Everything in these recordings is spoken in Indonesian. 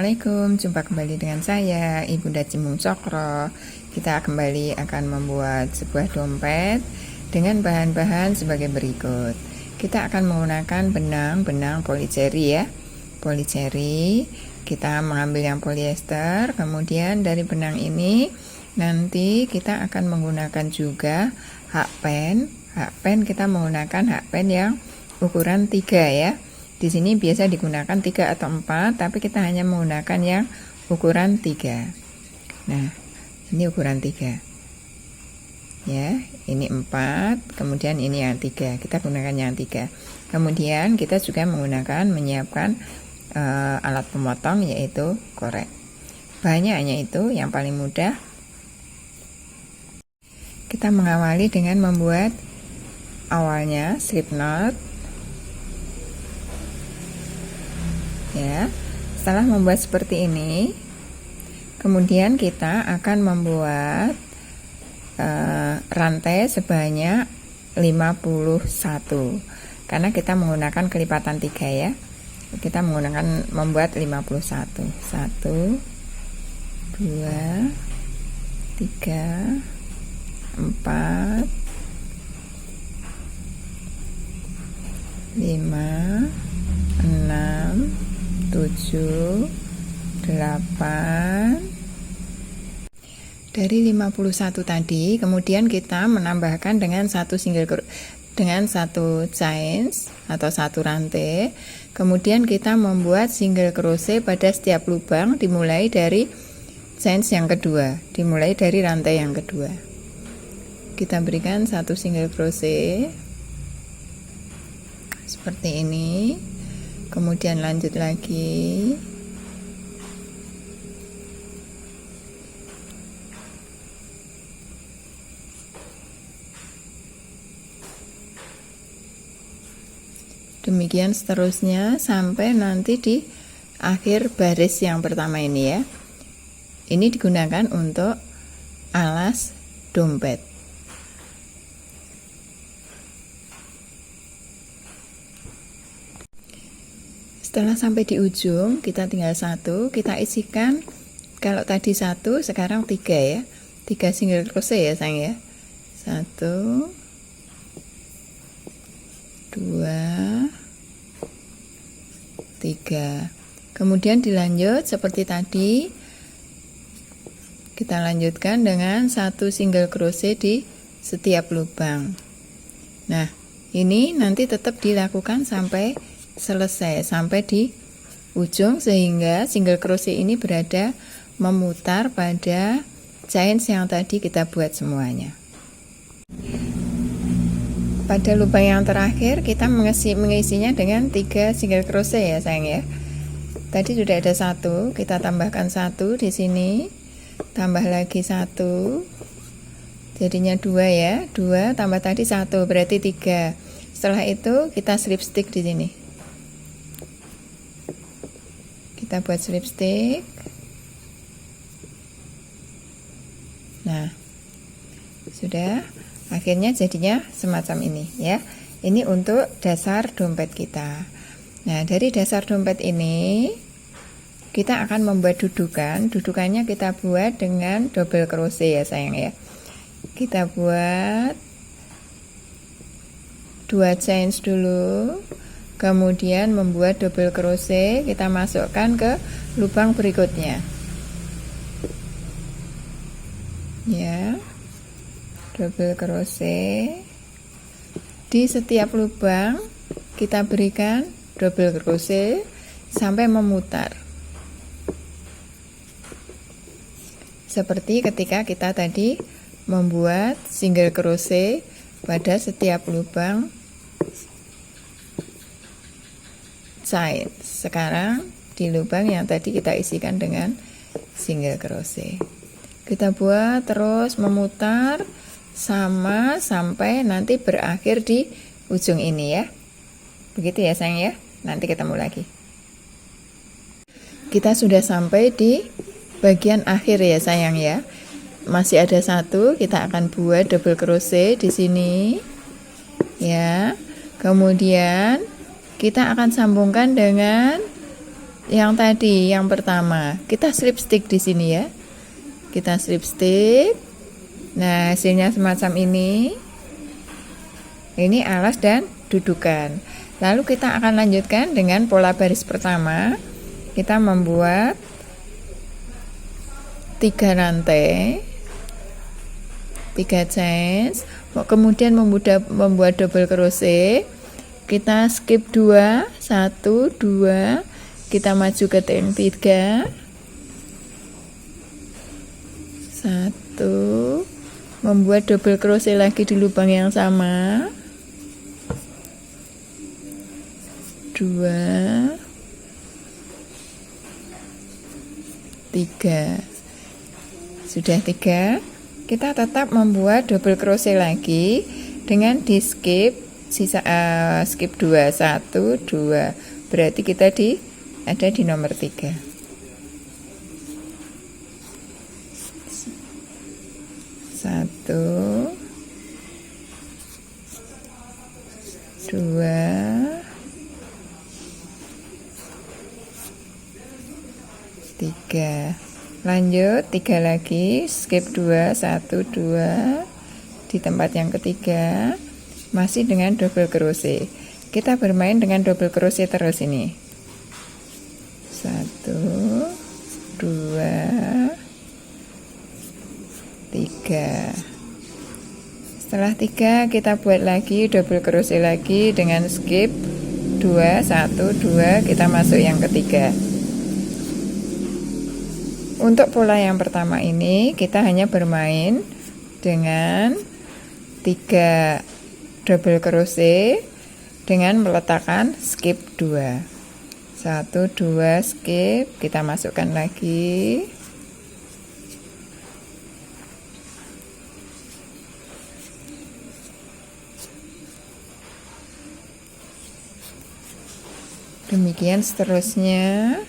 Assalamualaikum, jumpa kembali dengan saya Ibunda Cimung Cokro. Kita kembali akan membuat sebuah dompet dengan bahan-bahan sebagai berikut. Kita akan menggunakan benang polyceri ya. Polyceri, kita mengambil yang polyester, kemudian dari benang ini nanti kita akan menggunakan juga hakpen. Hakpen kita menggunakan hakpen yang ukuran 3 ya. Di sini biasa digunakan 3 atau 4, tapi kita hanya menggunakan yang ukuran 3. Nah, ini ukuran 3. Ya, ini 4, kemudian ini yang 3. Kita gunakan yang 3. Kemudian kita juga menyiapkan alat pemotong yaitu korek. Bahannya hanya itu, yang paling mudah. Kita mengawali dengan membuat awalnya slip knot. Ya, setelah membuat seperti ini, kemudian kita akan membuat rantai sebanyak 51 karena kita menggunakan kelipatan 3 ya. Kita membuat 51. 1 2 3 4 5 6 7 8. Dari 51 tadi kemudian kita menambahkan dengan satu chains atau satu rantai. Kemudian kita membuat single crochet pada setiap lubang dimulai dari chains yang kedua, dimulai dari rantai yang kedua. Kita berikan satu single crochet seperti ini. Kemudian lanjut lagi. Demikian seterusnya sampai nanti di akhir baris yang pertama ini ya. Ini digunakan untuk alas dompet. Setelah sampai di ujung, kita tinggal satu, kita isikan. Kalau tadi 1, sekarang 3 ya. 3 single crochet ya sayang ya. 1 2 3. Kemudian dilanjut seperti tadi. Kita lanjutkan dengan satu single crochet di setiap lubang. Nah, ini nanti tetap dilakukan sampai selesai, sampai di ujung, sehingga single crochet ini berada memutar pada chains yang tadi kita buat semuanya. Pada lubang yang terakhir kita mengisinya dengan 3 single crochet ya sayang ya. Tadi sudah ada 1, kita tambahkan 1 di sini, tambah lagi 1, jadinya 2 ya. 2 tambah tadi 1 berarti 3. Setelah itu kita slip stick di sini. Kita buat slip stick. Nah, sudah, akhirnya jadinya semacam ini ya. Ini untuk dasar dompet kita. Nah, dari dasar dompet ini kita akan membuat dudukan. Dudukannya kita buat dengan double crochet ya sayang ya. Kita buat 2 chains dulu. Kemudian membuat double crochet, kita masukkan ke lubang berikutnya. Ya. Double crochet. Di setiap lubang kita berikan double crochet sampai memutar. Seperti ketika kita tadi membuat single crochet pada setiap lubang chain. Sekarang di lubang yang tadi kita isikan dengan single crochet. Kita buat terus memutar sama sampai nanti berakhir di ujung ini ya. Begitu ya sayang ya. Nanti ketemu lagi. Kita sudah sampai di bagian akhir ya sayang ya. Masih ada 1, kita akan buat double crochet di sini. Ya. Kemudian kita akan sambungkan dengan yang tadi, yang pertama, kita slip stitch di sini ya. Kita slip stitch. Nah, hasilnya semacam ini. Ini alas dan dudukan. Lalu kita akan lanjutkan dengan pola baris pertama. Kita membuat 3 rantai, 3 chains, kemudian membuat double crochet. Kita skip 2, 1, 2, kita maju ke yang 3, 1, membuat double crochet lagi di lubang yang sama, 2, 3. Sudah 3, kita tetap membuat double crochet lagi dengan di skip skip 2, 1, 2. Berarti kita ada di nomor 3. 1, 2, 3. Lanjut 3 lagi, skip 2, 1, 2 di tempat yang ketiga, masih dengan double crochet. Kita bermain dengan double crochet terus ini. 1, 2, 3. Setelah 3 kita buat lagi double crochet lagi dengan skip 2, 1, 2, kita masuk yang ketiga. Untuk pola yang pertama ini kita hanya bermain dengan 3 double crochet dengan meletakkan skip 2, 1, 2, skip, kita masukkan lagi, demikian seterusnya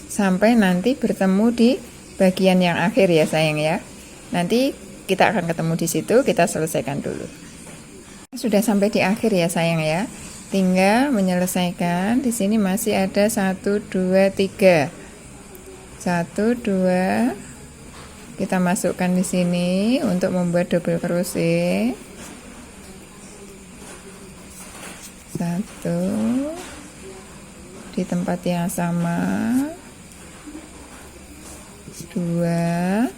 sampai nanti bertemu di bagian yang akhir ya sayang ya. Nanti kita akan ketemu di situ, kita selesaikan dulu. Sudah sampai di akhir ya sayang ya. Tinggal menyelesaikan. Di sini masih ada 1, 2, 3. 1, 2. Kita masukkan di sini untuk membuat double crochet. 1 di tempat yang sama. 2,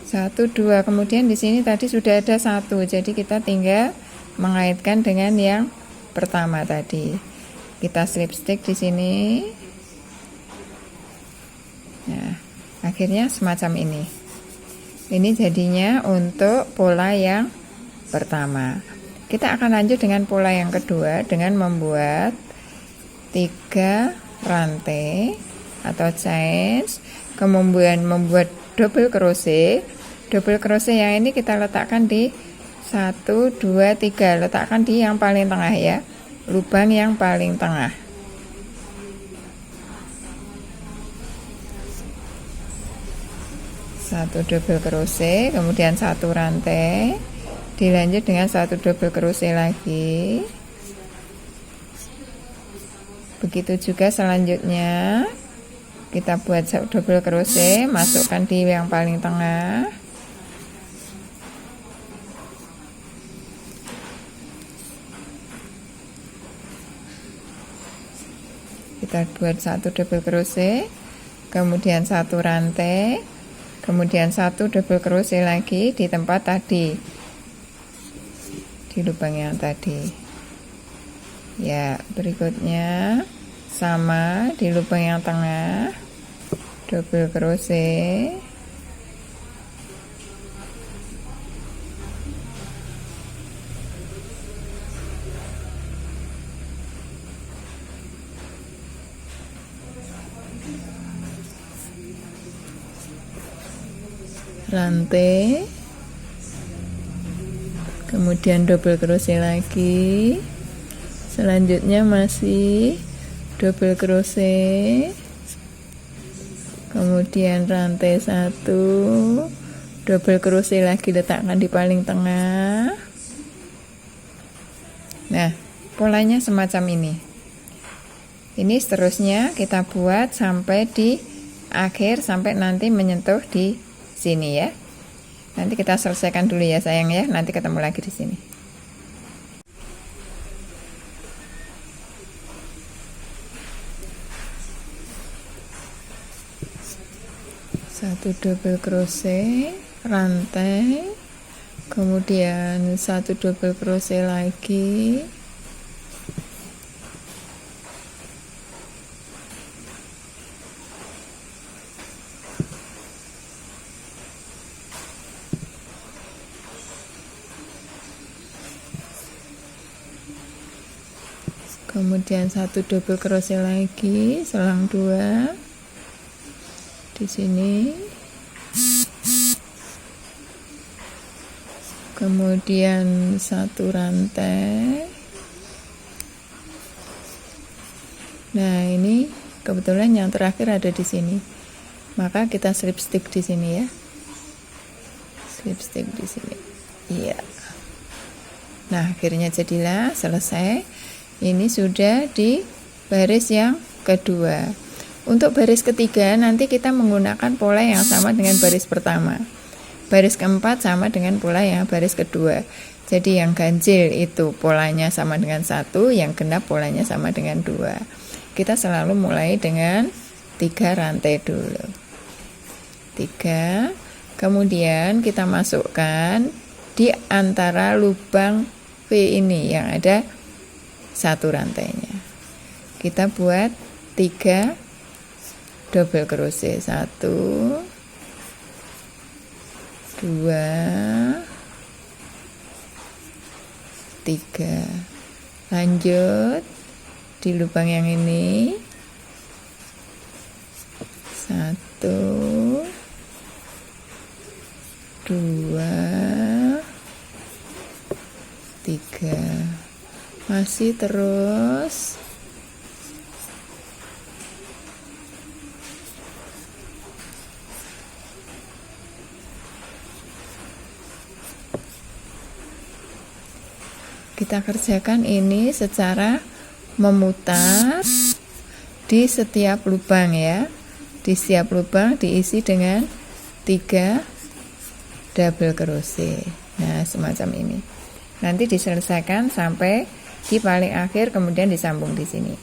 1, 2. Kemudian di sini tadi sudah ada 1, jadi kita tinggal mengaitkan dengan yang pertama tadi. Kita slip stitch di sini. Nah, akhirnya semacam ini. Ini jadinya untuk pola yang pertama. Kita akan lanjut dengan pola yang kedua dengan membuat 3 rantai atau chains. Kemudian membuat double crochet. Double crochet yang ini kita letakkan di 1, 2, 3. Letakkan di yang paling tengah ya, lubang yang paling tengah. Satu double crochet, kemudian 1 rantai, dilanjut dengan 1 double crochet lagi. Begitu juga selanjutnya. Kita buat double crochet, masukkan di yang paling tengah. Kita buat 1 double crochet, kemudian 1 rantai, kemudian 1 double crochet lagi di tempat tadi, di lubang yang tadi. Ya, berikutnya sama di lubang yang tengah, double crochet, rantai, kemudian double crochet lagi, selanjutnya masih double crochet, kemudian rantai 1, double crochet lagi, letakkan di paling tengah. Nah, polanya semacam ini. Ini seterusnya kita buat sampai di akhir, sampai nanti menyentuh di sini ya. Nanti kita selesaikan dulu ya sayang ya, nanti ketemu lagi di sini. Satu double crochet, rantai, kemudian satu double crochet lagi, kemudian satu double crochet lagi, selang 2 di sini, kemudian satu rantai. Nah, ini kebetulan yang terakhir ada di sini, maka kita slip stick di sini ya, slip stick di sini. Iya. Nah, akhirnya jadilah selesai. Ini sudah di baris yang kedua. Untuk baris ketiga nanti kita menggunakan pola yang sama dengan baris pertama. Baris keempat sama dengan pola yang baris kedua. Jadi yang ganjil itu polanya sama dengan 1, yang genap polanya sama dengan 2. Kita selalu mulai dengan 3 rantai dulu. 3, kemudian kita masukkan di antara lubang V ini yang ada 1 rantainya. Kita buat 3 double crochet, 1, 2, 3. Lanjut di lubang yang ini, 1, 2, 3. Masih terus. Kita kerjakan ini secara memutar di setiap lubang ya. Di setiap lubang diisi dengan 3 double crochet. Nah, semacam ini. Nanti diselesaikan sampai di paling akhir, kemudian disambung di sini.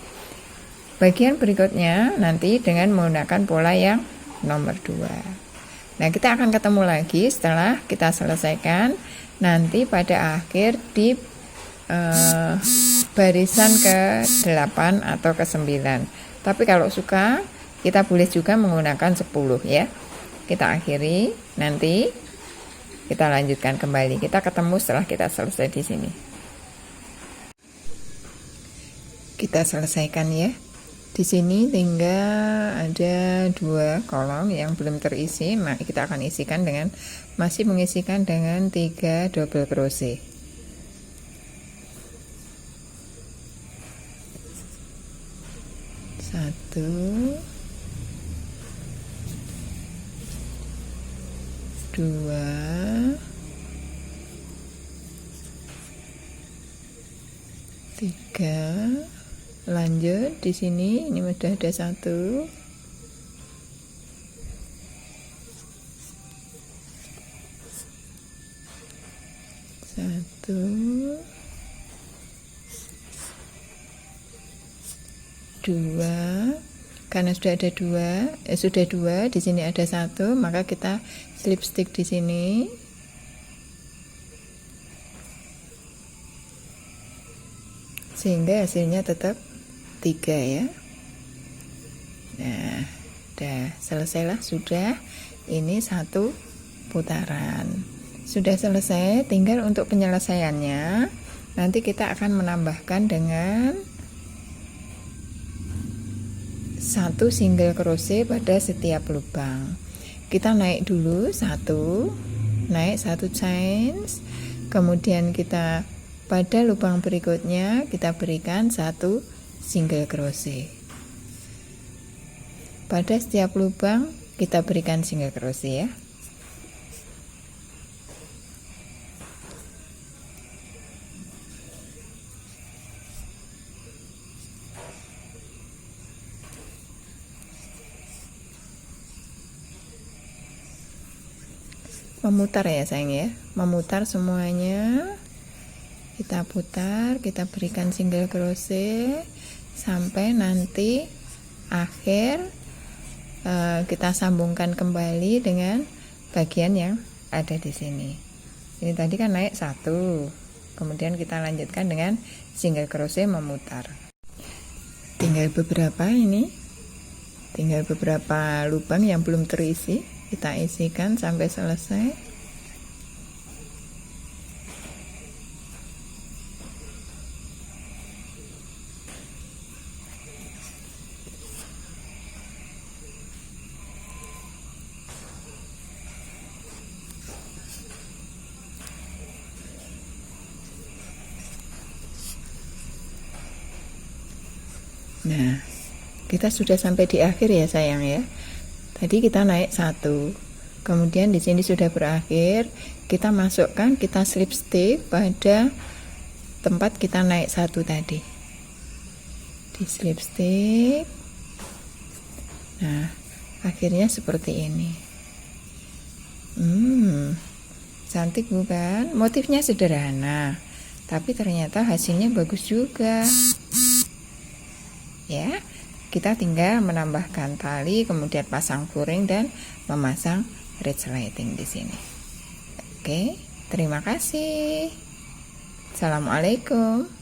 Bagian berikutnya nanti dengan menggunakan pola yang nomor 2. Nah, kita akan ketemu lagi setelah kita selesaikan nanti pada akhir di barisan ke-8 atau ke-9. Tapi kalau suka kita boleh juga menggunakan 10 ya. Kita akhiri, nanti kita lanjutkan kembali. Kita ketemu setelah kita selesai di sini. Kita selesaikan ya. Di sini tinggal ada 2 kolom yang belum terisi. Nah, kita akan isikan dengan masih mengisikan dengan 3 double crochet. Satu, 2, 3. Lanjut di sini, ini sudah ada 1, 2. Karena sudah ada 2, di sini ada 1, maka kita slip stick di sini. Sehingga hasilnya tetap 3 ya. Nah, udah selesailah, sudah. Ini 1 putaran. Sudah selesai, tinggal untuk penyelesaiannya nanti kita akan menambahkan dengan 1 single crochet pada setiap lubang. Kita naik dulu 1, naik 1 chains, kemudian kita pada lubang berikutnya kita berikan 1 single crochet. Pada setiap lubang kita berikan single crochet ya. memutar ya sayang ya, memutar semuanya. Kita putar, kita berikan single crochet sampai nanti akhir. Kita sambungkan kembali dengan bagian yang ada di sini. Ini tadi kan naik 1, kemudian kita lanjutkan dengan single crochet memutar. Tinggal beberapa lubang yang belum terisi, kita isikan sampai selesai. Nah, kita sudah sampai di akhir ya sayang ya. Tadi kita naik 1, kemudian di sini sudah berakhir. Kita masukkan, kita slip stitch pada tempat kita naik 1 tadi. Di slip stitch. Nah, akhirnya seperti ini. Cantik bukan? Motifnya sederhana, tapi ternyata hasilnya bagus juga. Ya, kita tinggal menambahkan tali, kemudian pasang furing dan memasang resleting di sini. Oke, terima kasih. Assalamualaikum.